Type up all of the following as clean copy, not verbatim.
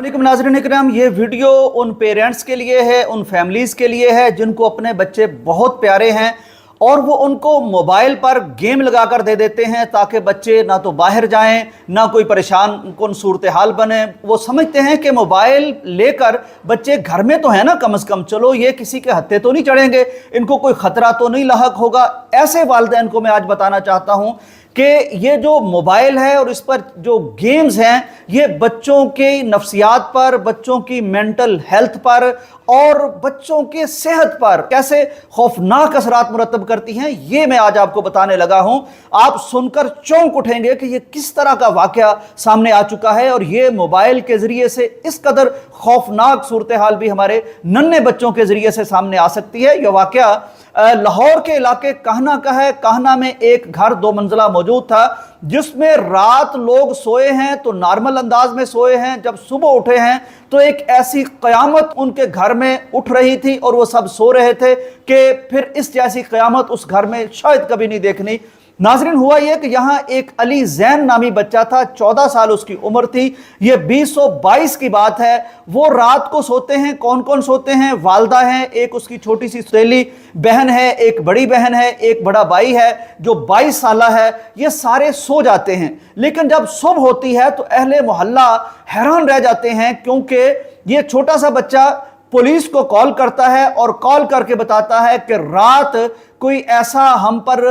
वालेकुम नाज़रीन इकराम, ये वीडियो उन पेरेंट्स के लिए है, उन फैमिलीज़ के लिए है जिनको अपने बच्चे बहुत प्यारे हैं और वो उनको मोबाइल पर गेम लगाकर दे देते हैं ताकि बच्चे ना तो बाहर जाएं, ना कोई परेशान कुन सूरत हाल बने। वो समझते हैं कि मोबाइल लेकर बच्चे घर में तो है ना, कम से कम चलो ये किसी के हत्थे तो नहीं चढ़ेंगे, इनको कोई ख़तरा तो नहीं लाहक होगा। ऐसे वालिदैन को मैं आज बताना चाहता हूँ कि ये जो मोबाइल है और इस पर जो गेम्स हैं, ये बच्चों के नफ्सियात पर, बच्चों की मेंटल हेल्थ पर और बच्चों के सेहत पर कैसे खौफनाक असरात मुरतब करती हैं, ये मैं आज आपको बताने लगा हूं। आप सुनकर चौंक उठेंगे कि ये किस तरह का वाकया सामने आ चुका है और ये मोबाइल के जरिए से इस कदर खौफनाक सूरत हाल भी हमारे नन्हे बच्चों के जरिए से सामने आ सकती है। यह वाकया लाहौर के इलाके काहना का है। काहना में एक घर 2 मंजिला मौजूद था जिसमें रात लोग सोए हैं तो नॉर्मल अंदाज में सोए हैं, जब सुबह उठे हैं तो एक ऐसी क़यामत उनके घर में उठ रही थी और वो सब सो रहे थे कि फिर इस जैसी क़यामत उस घर में शायद कभी नहीं देखनी। नाज़रीन, हुआ यह कि यहाँ एक अली ज़ैन नामी बच्चा था, 14 साल उसकी उम्र थी। ये 2022 की बात है। वो रात को सोते हैं। कौन कौन सोते हैं? वालदा हैं, एक उसकी छोटी सी सहेली बहन है, एक बड़ी बहन है, एक बड़ा भाई है जो 22 साल है। ये सारे सो जाते हैं, लेकिन जब सुबह होती है तो अहले मोहल्ला हैरान रह जाते हैं क्योंकि ये छोटा सा बच्चा पुलिस को कॉल करता है और कॉल करके बताता है कि रात कोई ऐसा हम पर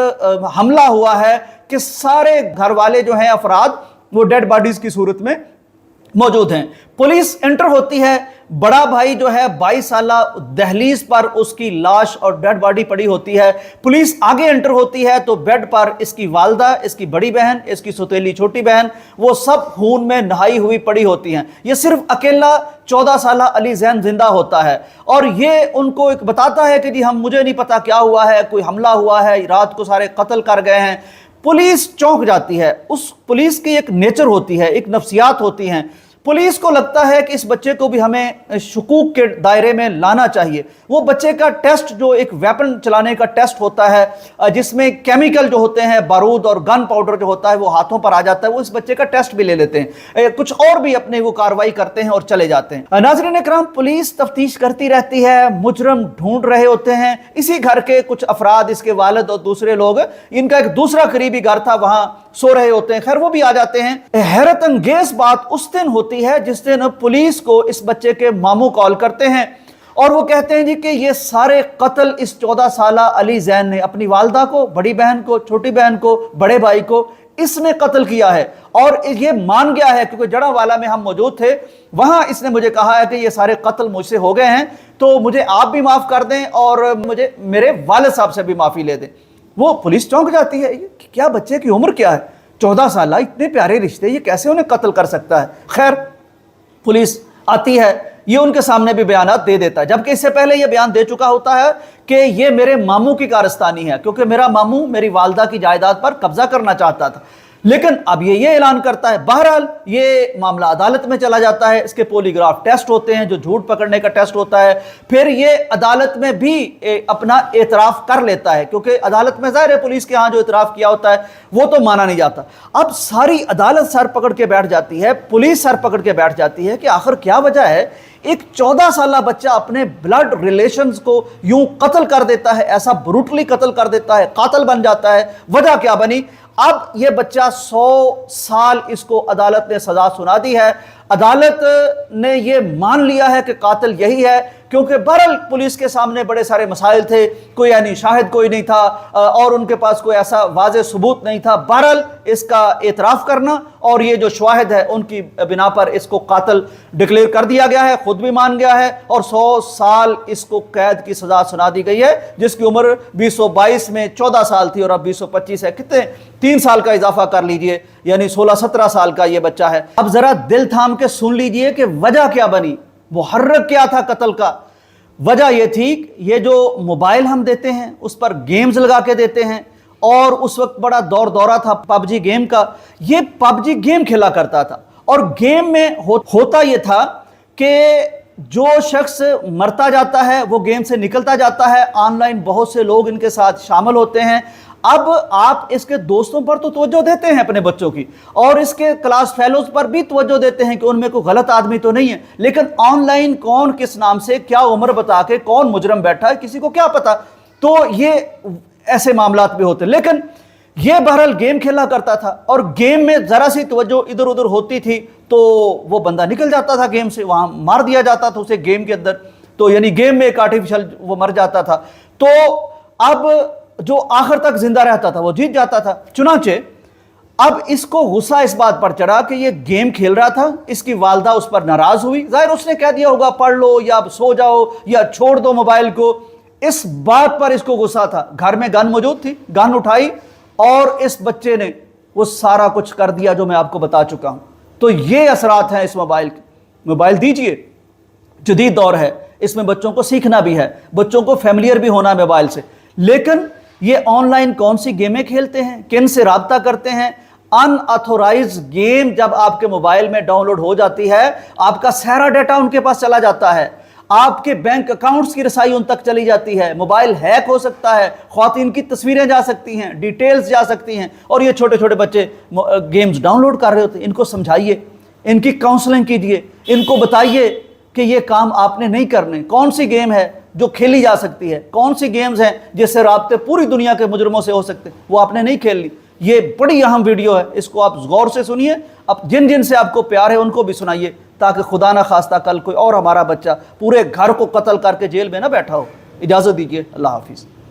हमला हुआ है कि सारे घर वाले जो हैं अफराद वो डेड बॉडीज की सूरत में मौजूद हैं। पुलिस एंटर होती है। बड़ा भाई जो है 22 साल, दहलीज पर उसकी लाश और डेड बॉडी पड़ी होती है। पुलिस आगे एंटर होती है तो बेड पर इसकी वालदा, इसकी बड़ी बहन, इसकी सौतेली छोटी बहन, वो सब खून में नहाई हुई पड़ी होती हैं। ये सिर्फ अकेला 14 साल अली ज़ैन जिंदा होता है और ये उनको एक बताता है कि जी मुझे नहीं पता क्या हुआ है, कोई हमला हुआ है, रात को सारे कत्ल कर गए हैं। पुलिस चौंक जाती है। उस पुलिस की एक नेचर होती है, एक नफ्सियात होती हैं। पुलिस को लगता है कि इस बच्चे को भी हमें शुकूक के दायरे में लाना चाहिए। वो बच्चे का टेस्ट, जो एक वेपन चलाने का टेस्ट होता है जिसमें केमिकल जो होते हैं, बारूद और गन पाउडर जो होता है वो हाथों पर आ जाता है, वो इस बच्चे का टेस्ट भी ले लेते हैं। कुछ और भी अपने वो कार्रवाई करते हैं और चले जाते हैं। नाज़रीन इकराम, पुलिस तफ्तीश करती रहती है, मुजरम ढूंढ रहे होते हैं। इसी घर के कुछ अफराद, इसके वालिद और दूसरे लोग, इनका एक दूसरा करीबी घर था, वहां सो रहे होते हैं। खैर वो भी आ जाते हैं। हैरत अंगेज बात उस दिन होती है जिस दिन पुलिस को इस बच्चे के मामू कॉल करते हैं और वो कहते हैं जी कि ये सारे कत्ल इस 14 साल अली ज़ैन ने अपनी वालदा को, बड़ी बहन को, छोटी बहन को, बड़े भाई को इसने कत्ल किया है और ये मान गया है क्योंकि जड़ावाला में हम मौजूद थे। वहां इसने मुझे कहा है कि ये सारे कत्ल मुझसे हो गए हैं तो मुझे आप भी माफ कर दें और मुझे मेरे वालिद साहब से भी माफी ले दें। वो पुलिस चौंक जाती है, ये क्या बच्चे की उम्र क्या है, 14 साल, इतने प्यारे रिश्ते, ये कैसे उन्हें कत्ल कर सकता है। खैर पुलिस आती है, ये उनके सामने भी बयानात दे देता है, जबकि इससे पहले ये बयान दे चुका होता है कि ये मेरे मामू की कारस्तानी है क्योंकि मेरा मामू मेरी वालदा की जायदाद पर कब्जा करना चाहता था। लेकिन अब ये ऐलान करता है। बहरहाल ये मामला अदालत में चला जाता है। इसके पॉलीग्राफ टेस्ट होते हैं, जो झूठ पकड़ने का टेस्ट होता है। फिर ये अदालत में भी अपना एतराफ़ कर लेता है क्योंकि अदालत में ज़ाहिर है पुलिस के यहाँ जो एतराफ़ किया होता है वो तो माना नहीं जाता। अब सारी अदालत सर पकड़ के बैठ जाती है, पुलिस सर पकड़ के बैठ जाती है कि आखिर क्या वजह है एक 14 साल बच्चा अपने ब्लड रिलेशंस को यूं कत्ल कर देता है, ऐसा ब्रूटली कत्ल कर देता है, कातिल बन जाता है। वजह क्या बनी? अब यह बच्चा 100 साल, इसको अदालत ने सजा सुना दी है। अदालत ने यह मान लिया है कि कातिल यही है क्योंकि बहरहाल पुलिस के सामने बड़े सारे मसाइल थे, कोई यानी शाहिद कोई नहीं था और उनके पास कोई ऐसा वाज़े सबूत नहीं था। बहरहाल इसका एतराफ़ करना और ये जो शाहिद है उनकी बिना पर इसको कातिल डिक्लेयर कर दिया गया है, खुद भी मान गया है और 100 साल इसको कैद की सजा सुना दी गई है, जिसकी उम्र 2022 में 14 साल थी और अब 2025 है। कितने 3 साल का इजाफा कर लीजिए, यानी 16-17 साल का ये बच्चा है। अब जरा दिल थाम के सुन लीजिए कि वजह क्या बनी, मुहर्रिक क्या था कत्ल का। वजह यह थी, ये जो मोबाइल हम देते हैं उस पर गेम्स लगा के देते हैं और उस वक्त बड़ा दौरा था पबजी गेम का। ये पबजी गेम खेला करता था और गेम में होता यह था कि जो शख्स मरता जाता है वो गेम से निकलता जाता है, ऑनलाइन बहुत से लोग इनके साथ शामिल होते हैं। अब आप इसके दोस्तों पर तो तवज्जो देते हैं अपने बच्चों की, और इसके क्लास फेलोज पर भी तवज्जो देते हैं कि उनमें कोई गलत आदमी तो नहीं है, लेकिन ऑनलाइन कौन किस नाम से क्या उम्र बता के कौन मुजरम बैठा है किसी को क्या पता। तो ये ऐसे मामलात भी होते। लेकिन ये बहरहाल गेम खेला करता था, और गेम में जरा सी तवज्जो इधर उधर होती थी तो वो बंदा निकल जाता था गेम से, वहां मार दिया जाता था उसे गेम के अंदर, तो यानी गेम में एक आर्टिफिशियल वो मर जाता था। तो अब जो आखिर तक जिंदा रहता था वो जीत जाता था। चुनांचे अब इसको गुस्सा इस बात पर चढ़ा कि ये गेम खेल रहा था, इसकी वालदा उस पर नाराज हुई, जाहिर उसने कह दिया होगा पढ़ लो या सो जाओ या छोड़ दो मोबाइल को। इस बात पर इसको गुस्सा था। घर में गन मौजूद थी, गन उठाई और इस बच्चे ने वो सारा कुछ कर दिया जो मैं आपको बता चुका हूं। तो ये असरात हैं इस मोबाइल के। मोबाइल दीजिए, जदीद दौर है, इसमें बच्चों को सीखना भी है, बच्चों को फैमिलियर भी होना है मोबाइल से, लेकिन ये ऑनलाइन कौन सी गेमें खेलते हैं, किन से राब्ता करते हैं। अनऑथोराइज गेम जब आपके मोबाइल में डाउनलोड हो जाती है, आपका सारा डाटा उनके पास चला जाता है, आपके बैंक अकाउंट्स की रसाई उन तक चली जाती है, मोबाइल हैक हो सकता है, ख्वातीन की तस्वीरें जा सकती हैं, डिटेल्स जा सकती हैं, और ये छोटे छोटे बच्चे गेम्स डाउनलोड कर रहे होते हैं। इनको समझाइए, इनकी काउंसलिंग कीजिए, इनको बताइए कि ये काम आपने नहीं करने। कौन सी गेम है जो खेली जा सकती है, कौन सी गेम्स हैं जिससे राब्ते पूरी दुनिया के मुजरमों से हो सकते, वो आपने नहीं खेलनी। ये बड़ी अहम वीडियो है, इसको आप गौर से सुनिए, अब जिन जिन से आपको प्यार है उनको भी सुनाइए, ताकि खुदा ना खास्ता कल कोई और हमारा बच्चा पूरे घर को कत्ल करके जेल में ना बैठा हो। इजाज़त दीजिए, अल्लाह हाफिज़।